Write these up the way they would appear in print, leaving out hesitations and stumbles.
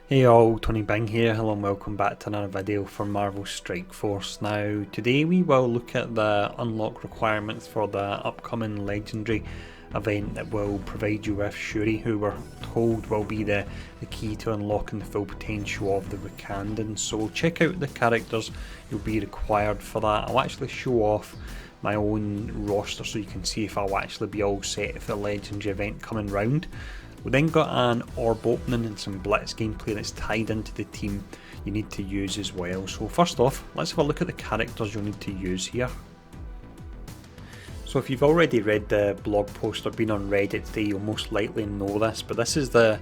Hey all, Tony Bing here. Hello and welcome back to another video for Marvel Strike Force. Now, today we will look at the unlock requirements for the upcoming Legendary event that will provide you with Shuri, who we're told will be the key to unlocking the full potential of the Wakandans. So check out the characters you'll be required for that. I'll actually show off my own roster so you can see if I'll actually be all set for the Legendary event coming round. We then got an orb opening and some blitz gameplay that's tied into the team you need to use as well. So first off, let's have a look at the characters you'll need to use here. So if you've already read the blog post or been on Reddit today, you'll most likely know this, but this is the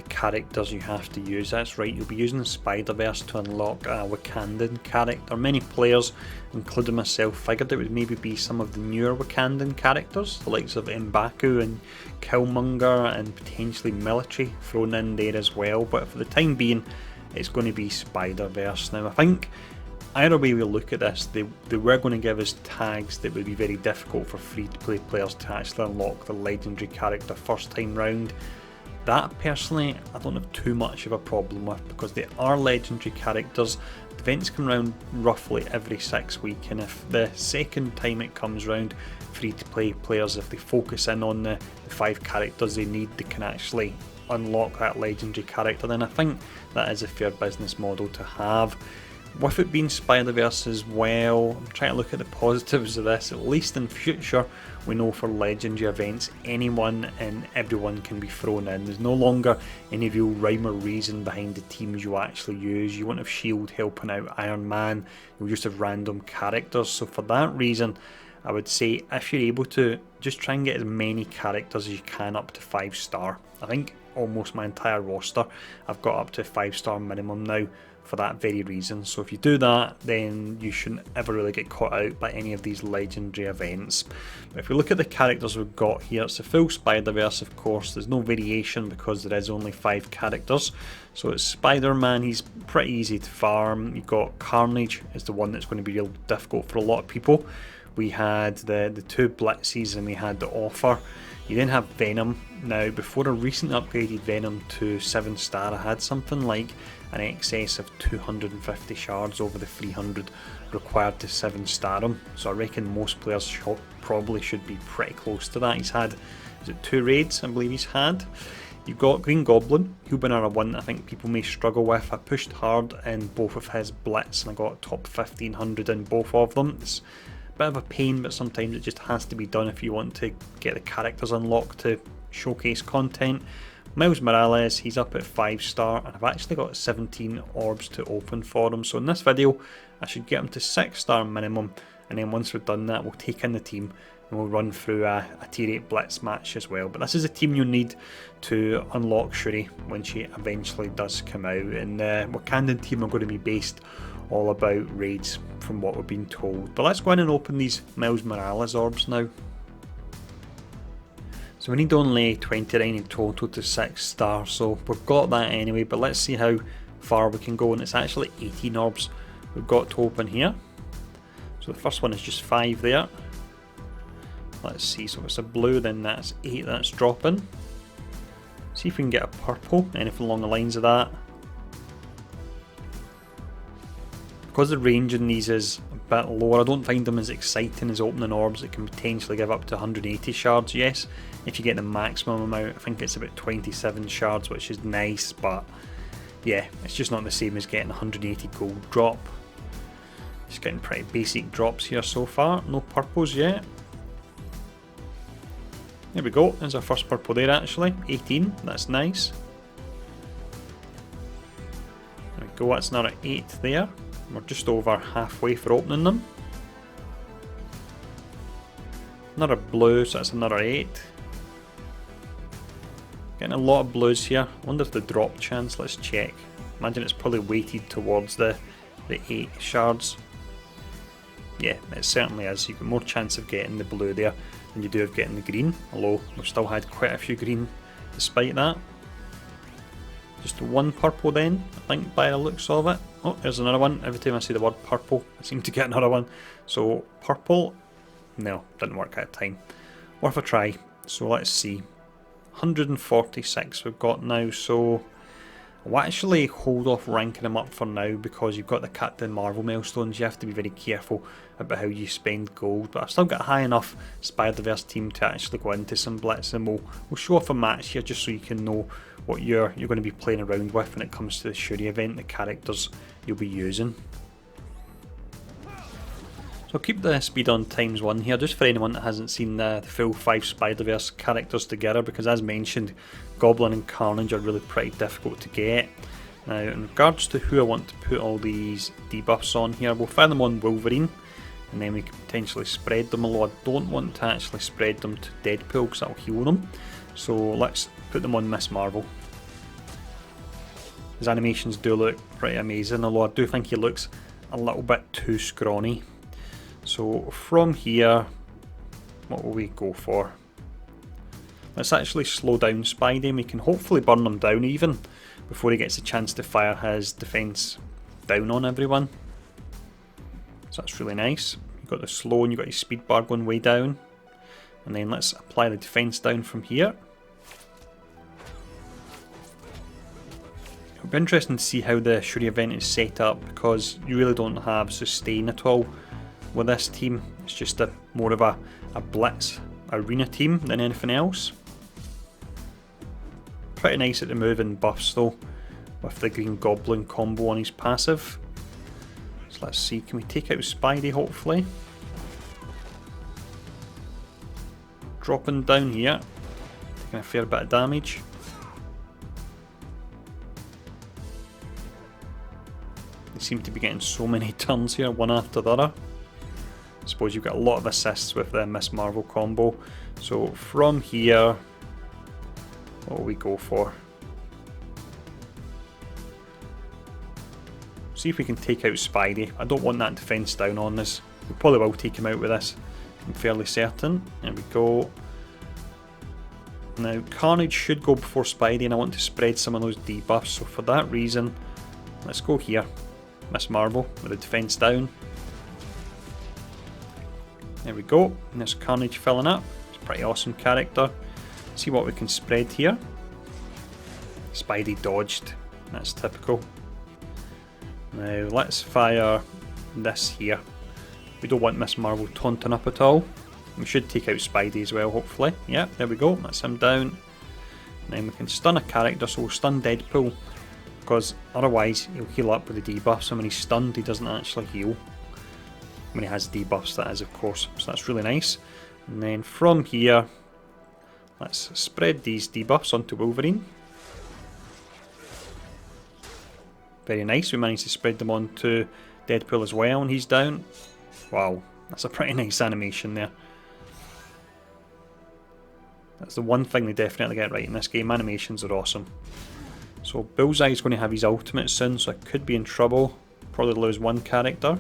characters you have to use. That's right, you'll be using the Spider-Verse to unlock a Wakandan character. Many players, including myself, figured it would maybe be some of the newer Wakandan characters, the likes of M'Baku and Killmonger and potentially Military thrown in there as well, but for the time being it's going to be Spider-Verse. Now I think either way we look at this, they were going to give us tags that would be very difficult for free-to-play players to actually unlock the Legendary character first time round. That personally I don't have too much of a problem with, because they are Legendary characters. The events come around roughly every 6 weeks, and if the second time it comes round, free-to-play players, if they focus in on the 5 characters they need, they can actually unlock that Legendary character. Then I think that is a fair business model to have. With it being Spider-Verse as well, I'm trying to look at the positives of this. At least in future we know for Legendary events anyone and everyone can be thrown in. There's no longer any real rhyme or reason behind the teams you actually use. You won't have S.H.I.E.L.D. helping out Iron Man, you'll just have random characters. So for that reason I would say if you're able to, just try and get as many characters as you can up to 5-star. I think almost my entire roster I've got up to 5-star minimum now for that very reason. So if you do that, then you shouldn't ever really get caught out by any of these Legendary events. But if we look at the characters we've got here, it's a full Spider-Verse of course. There's no variation because there is only 5 characters. So it's Spider-Man, he's pretty easy to farm. You've got Carnage is the one that's going to be real difficult for a lot of people. We had the 2 Blitzes and we had the offer. You then have Venom. Now before I recently upgraded Venom to 7-star, I had something like an excess of 250 shards over the 300 required to 7-star him. So I reckon most players probably should be pretty close to that. He's had, is it 2 raids I believe he's had. You've got Green Goblin, he'll be another one I think people may struggle with. I pushed hard in both of his Blitz and I got top 1500 in both of them. It's a bit of a pain, but sometimes it just has to be done if you want to get the characters unlocked to showcase content. Miles Morales, he's up at 5-star and I've actually got 17 orbs to open for him. So in this video I should get him to 6-star minimum, and then once we've done that we'll take in the team and we'll run through a tier 8 blitz match as well. But this is a team you'll need to unlock Shuri when she eventually does come out, and the Wakandan team are going to be based all about raids from what we've been told. But let's go in and open these Miles Morales orbs now. So we need only 29 in total to 6-star, so we've got that anyway, but let's see how far we can go, and it's actually 18 orbs we've got to open here. So the first one is just 5 there. Let's see, so if it's a blue then that's 8 that's dropping. See if we can get a purple, anything along the lines of that. Because the range in these is a bit lower, I don't find them as exciting as opening orbs that can potentially give up to 180 shards. Yes, if you get the maximum amount, I think it's about 27 shards, which is nice, but yeah, it's just not the same as getting 180 gold drop. Just getting pretty basic drops here so far, no purples yet. There we go, there's our first purple there actually, 18, that's nice. There we go, that's another 8 there. We're just over halfway for opening them. Another blue, so that's another 8. Getting a lot of blues here. I wonder if the drop chance, let's check. Imagine it's probably weighted towards the 8 shards. Yeah, it certainly is. You've got more chance of getting the blue there than you do of getting the green. Although we've still had quite a few green despite that. Just 1 purple then, I think, by the looks of it. Oh, there's another one. Every time I see the word purple, I seem to get another one. So, purple, no, didn't work that time. Worth a try. So, let's see. 146 we've got now, so I'll actually hold off ranking them up for now because you've got the Captain Marvel milestones. You have to be very careful about how you spend gold, but I've still got a high enough Spider-Verse team to actually go into some blitz, and we'll show off a match here just so you can know what you're going to be playing around with when it comes to the Shuri event, the characters you'll be using. So I'll keep the speed on ×1 here, just for anyone that hasn't seen the full 5 Spider-Verse characters together, because as mentioned, Goblin and Carnage are really pretty difficult to get. Now, in regards to who I want to put all these debuffs on here, we'll fire them on Wolverine, and then we can potentially spread them, although I don't want to actually spread them to Deadpool because that'll heal them. So let's put them on Miss Marvel. His animations do look pretty amazing, although I do think he looks a little bit too scrawny. So from here, what will we go for? Let's actually slow down Spidey, and we can hopefully burn him down even before he gets a chance to fire his defense down on everyone. So that's really nice. You've got the slow and you've got your speed bar going way down. And then let's apply the defense down from here. It'll be interesting to see how the Shuri event is set up, because you really don't have sustain at all with this team. It's just more of a blitz arena team than anything else. Pretty nice at the moving buffs though, with the Green Goblin combo on his passive. So let's see, can we take out Spidey hopefully? Dropping down here, taking a fair bit of damage. They seem to be getting so many turns here, one after the other. I suppose you've got a lot of assists with the Miss Marvel combo. So from here, what will we go for? See if we can take out Spidey. I don't want that defense down on us. We probably will take him out with this, I'm fairly certain. There we go. Now Carnage should go before Spidey, and I want to spread some of those debuffs, so for that reason, let's go here. Miss Marvel with the defense down. There we go, and there's Carnage filling up. It's a pretty awesome character. See what we can spread here. Spidey dodged, that's typical. Now let's fire this here. We don't want Miss Marvel taunting up at all. We should take out Spidey as well, hopefully. Yeah, there we go, that's him down. And then we can stun a character, so we'll stun Deadpool, because otherwise he'll heal up with the debuffs, and when he's stunned he doesn't actually heal. When he has debuffs, that is, of course, so that's really nice. And then from here, let's spread these debuffs onto Wolverine. Very nice, we managed to spread them onto Deadpool as well, and he's down. Wow, that's a pretty nice animation there. That's the one thing they definitely get right in this game, animations are awesome. So Bullseye is going to have his ultimate soon, so I could be in trouble. Probably lose one character.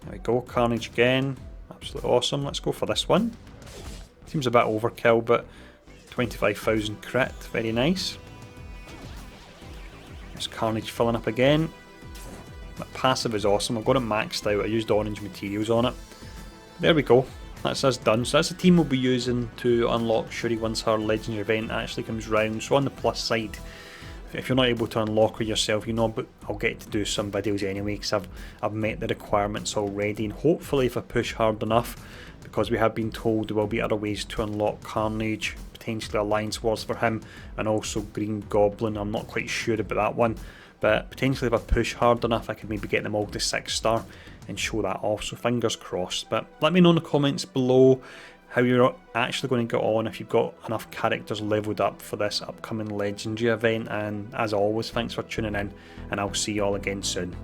There we go, Carnage again. Absolutely awesome. Let's go for this one. Seems a bit overkill, but 25,000 crit, very nice. There's Carnage filling up again. That passive is awesome. I've got it maxed out. I used orange materials on it. There we go. That's us done. So that's the team we'll be using to unlock Shuri once her legendary event actually comes round. So on the plus side, if you're not able to unlock her yourself, you know, but I'll get to do some videos anyway, because I've met the requirements already, and hopefully if I push hard enough, because we have been told there will be other ways to unlock Carnage, potentially Alliance Wars for him, and also Green Goblin. I'm not quite sure about that one, but potentially if I push hard enough I could maybe get them all to 6-star and show that off, so fingers crossed. But let me know in the comments below how you're actually going to get on, if you've got enough characters leveled up for this upcoming legendary event, and as always, thanks for tuning in, and I'll see you all again soon.